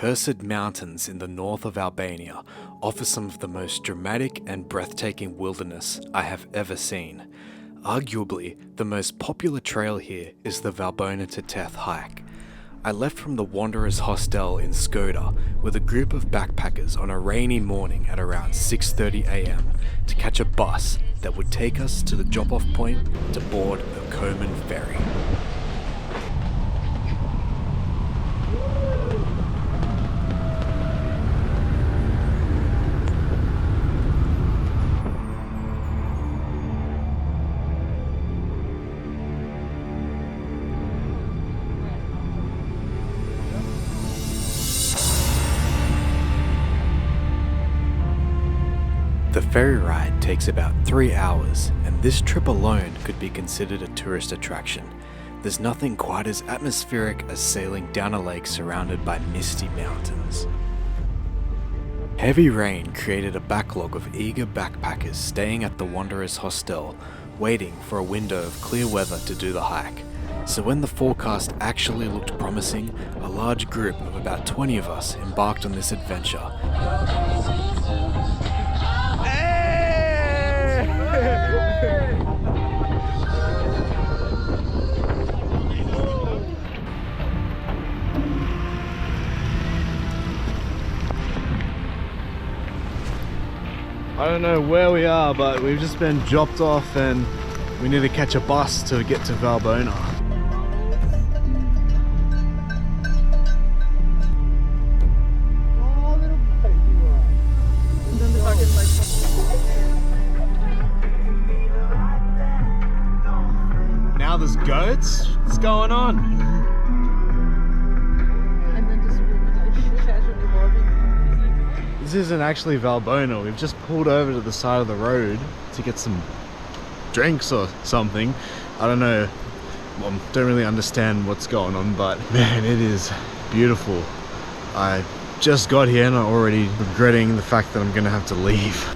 Accursed Mountains in the north of Albania offer some of the most dramatic and breathtaking wilderness I have ever seen. Arguably, the most popular trail here is the Valbona to Theth hike. I left from the Wanderers Hostel in Shkoder with a group of backpackers on a rainy morning at around 6:30 AM to catch a bus that would take us to the drop-off point to board the Koman ferry. The ferry ride takes about 3 hours, and this trip alone could be considered a tourist attraction. There's nothing quite as atmospheric as sailing down a lake surrounded by misty mountains. Heavy rain created a backlog of eager backpackers staying at the Wanderers Hostel, waiting for a window of clear weather to do the hike. So when the forecast actually looked promising, a large group of about 20 of us embarked on this adventure. I don't know where we are, but we've just been dropped off and we need to catch a bus to get to Valbona. Now there's goats? What's going on? This isn't actually Valbona. We've just pulled over to the side of the road to get some drinks or something. I don't know. Well, don't really understand what's going on, but man, it is beautiful. I just got here and I'm already regretting the fact that I'm gonna have to leave.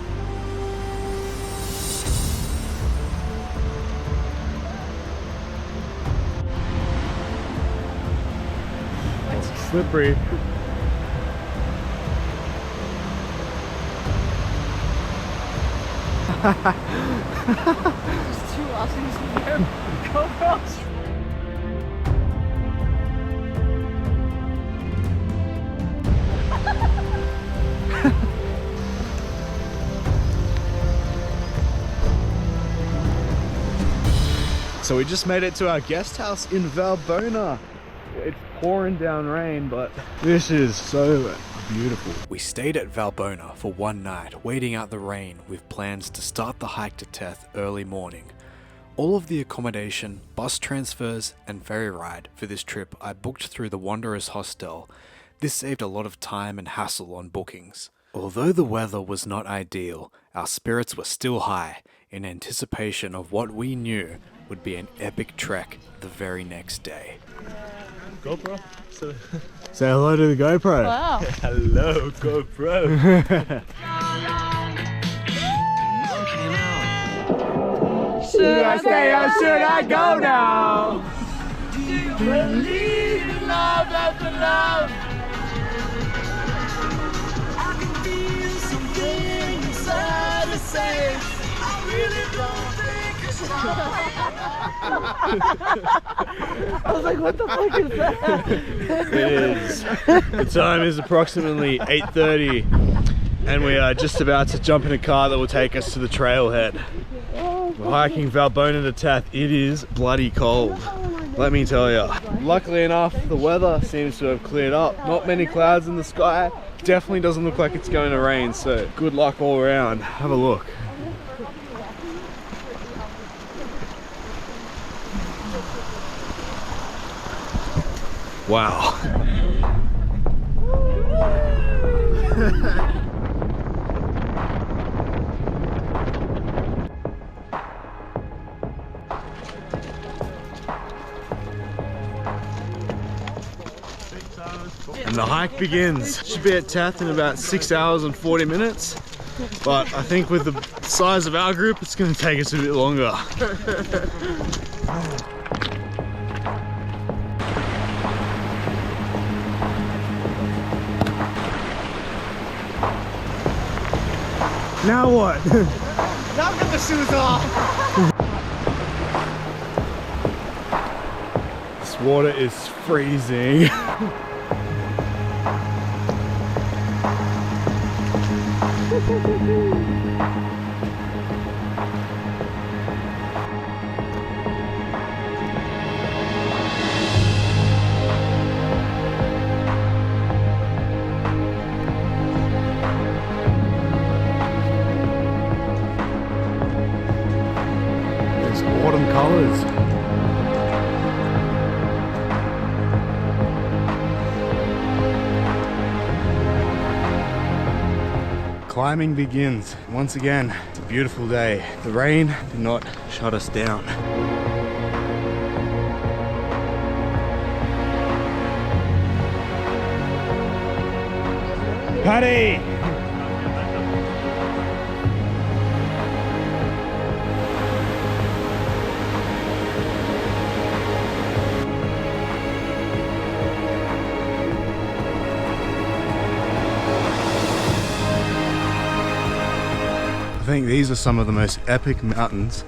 It's slippery. There's 2 Aussies there. Go across. So we just made it to our guest house in Valbona. It's pouring down rain, but this is so beautiful. We stayed at Valbona for one night, waiting out the rain with plans to start the hike to Theth early morning. All of the accommodation, bus transfers and ferry ride for this trip I booked through the Wanderers Hostel. This saved a lot of time and hassle on bookings. Although the weather was not ideal, our spirits were still high in anticipation of what we knew would be an epic trek the very next day. GoPro? Say hello to the GoPro. Wow. Hello, GoPro. Should I stay or should I go now? Do you believe in love after love? I can feel something inside the safe. I really don't think it's wrong. I was like, what the fuck is that? It is. The time is approximately 8:30 and we are just about to jump in a car that will take us to the trailhead. We're hiking Valbona to Theth. It is bloody cold, let me tell you. Luckily enough, the weather seems to have cleared up. Not many clouds in the sky. Definitely doesn't look like it's going to rain, so good luck all around. Have a look. Wow. And the hike begins. Should be at Theth in about 6 hours and 40 minutes. But I think with the size of our group, it's going to take us a bit longer. Now what? Now get the shoes off. This water is freezing. There's autumn colors. Climbing begins once again. It's a beautiful day. The rain did not shut us down. Paddy! I think these are some of the most epic mountains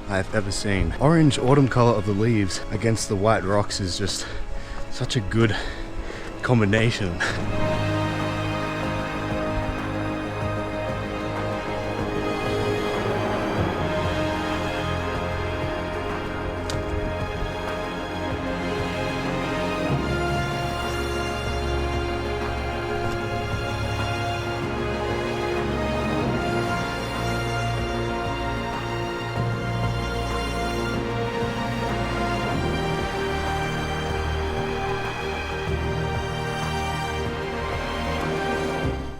I've ever seen. Orange autumn color of the leaves against the white rocks is just such a good combination.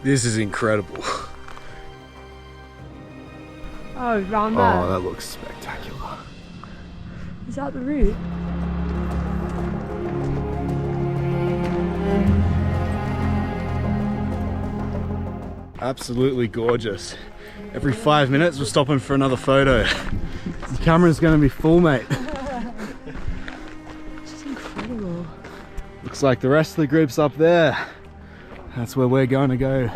This is incredible. Oh, round there. Oh, that looks spectacular. Is that the route? Absolutely gorgeous. Every 5 minutes we're stopping for another photo. The camera's gonna be full, mate. This is incredible. Looks like the rest of the group's up there. That's where we're going to go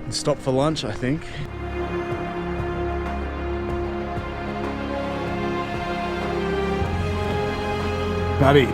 and stop for lunch, I think. Paddy.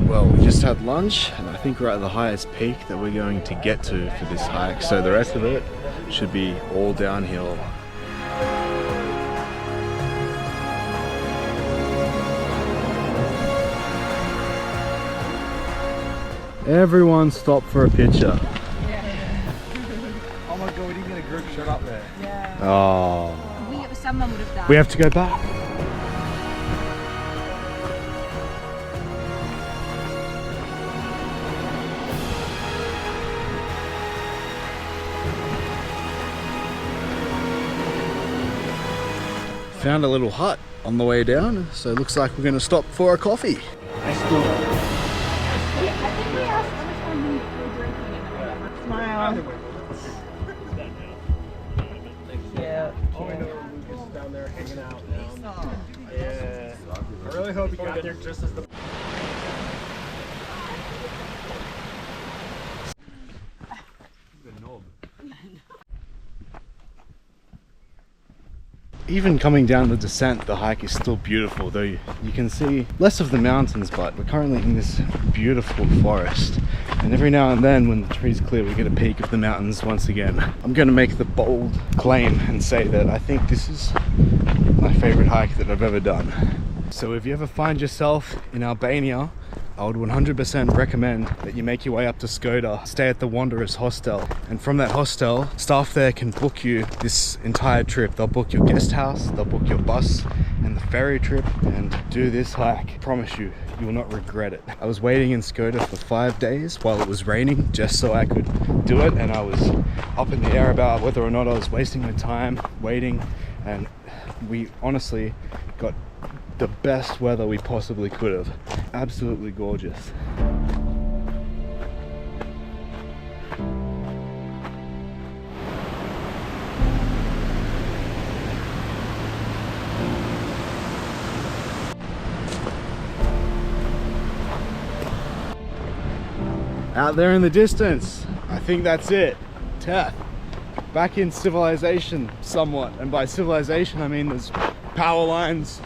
Well, we just had lunch and I think we're at the highest peak that we're going to get to for this hike. So the rest of it should be all downhill. Everyone stop for a picture. Oh my god, we didn't get a group shot up there. Yeah. Oh. Someone would have done. We have to go back. Found a little hut on the way down, so it looks like we're going to stop for a coffee. Smile. Yeah. All I know Lucas is down there hanging out now. Yeah. I really hope he got there just as the... Even coming down the descent, the hike is still beautiful, though you can see less of the mountains, but we're currently in this beautiful forest. And every now and then when the trees clear, we get a peek of the mountains once again. I'm going to make the bold claim and say that I think this is my favorite hike that I've ever done. So if you ever find yourself in Albania, I would 100% recommend that you make your way up to Shkoder, stay at the Wanderers Hostel, and from that hostel, staff there can book you this entire trip. They'll book your guest house, they'll book your bus and the ferry trip, and do this hike. I promise you, you will not regret it. I was waiting in Shkoder for 5 days while it was raining just so I could do it, and I was up in the air about whether or not I was wasting my time waiting, and we honestly got the best weather we possibly could have. Absolutely gorgeous. Out there in the distance, I think that's it. Theth. Back in civilization somewhat, and by civilization I mean there's power lines,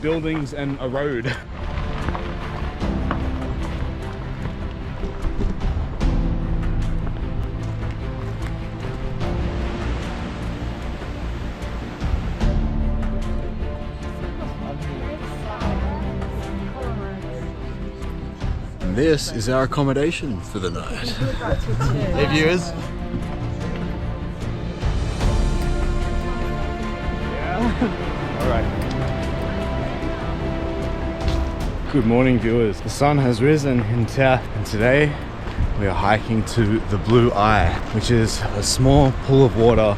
buildings and a road. And this is our accommodation for the night. Hey viewers. Alright. Good morning viewers. The sun has risen in Theth and today we are hiking to the Blue Eye, which is a small pool of water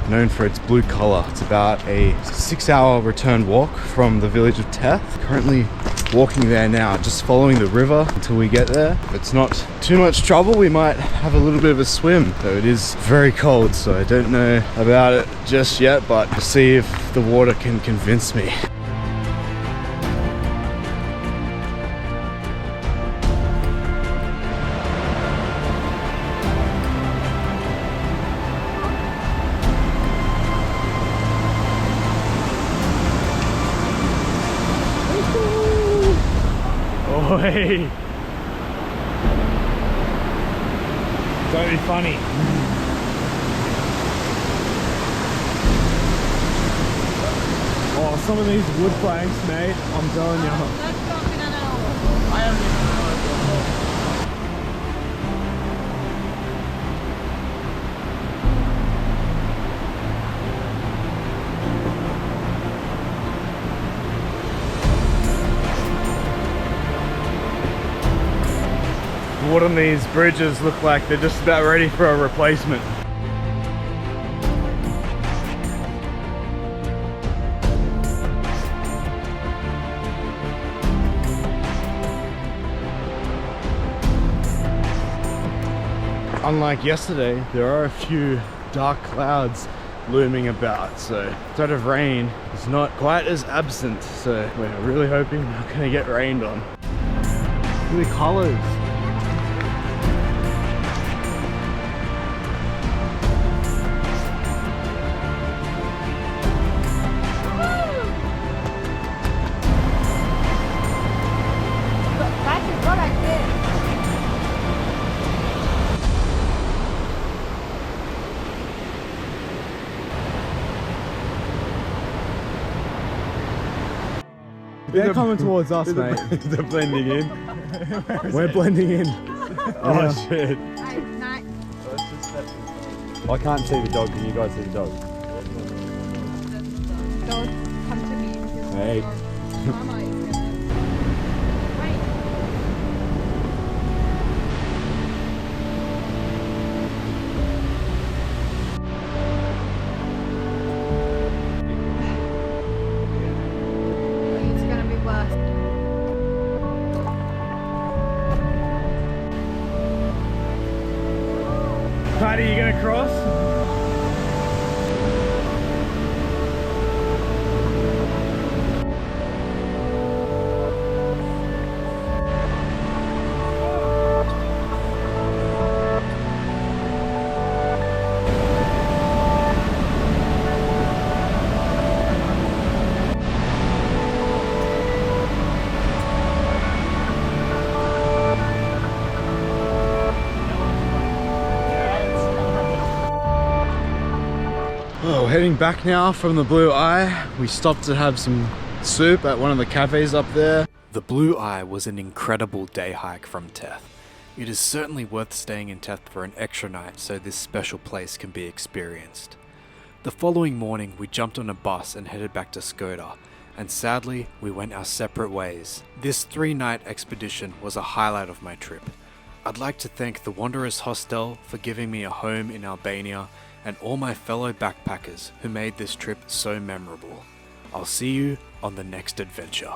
known for its blue color. It's about a 6-hour return walk from the village of Theth. Currently walking there now, just following the river until we get there. If it's not too much trouble, we might have a little bit of a swim, though it is very cold, so I don't know about it just yet, but we'll see if the water can convince me. Oi! Don't be funny. Oh, some of these wood planks, mate, I'm telling you. The wood on these bridges look like they're just about ready for a replacement. Unlike yesterday, there are a few dark clouds looming about, so the threat of rain is not quite as absent, so we're really hoping we're not going to get rained on. Look at the colours. They're coming towards us, mate. They're blending in. We're blending in. Oh shit. I can't see the dog. Can you guys see the dog? Don't come to me. Hey. Mama is gonna... It's gonna be worse. Patty, you gonna cross? Oh, heading back now from the Blue Eye. We stopped to have some soup at one of the cafes up there. The Blue Eye was an incredible day hike from Theth. It is certainly worth staying in Theth for an extra night so this special place can be experienced. The following morning we jumped on a bus and headed back to Shkoder, and sadly we went our separate ways. This 3-night expedition was a highlight of my trip. I'd like to thank the Wanderers Hostel for giving me a home in Albania and all my fellow backpackers who made this trip so memorable. I'll see you on the next adventure.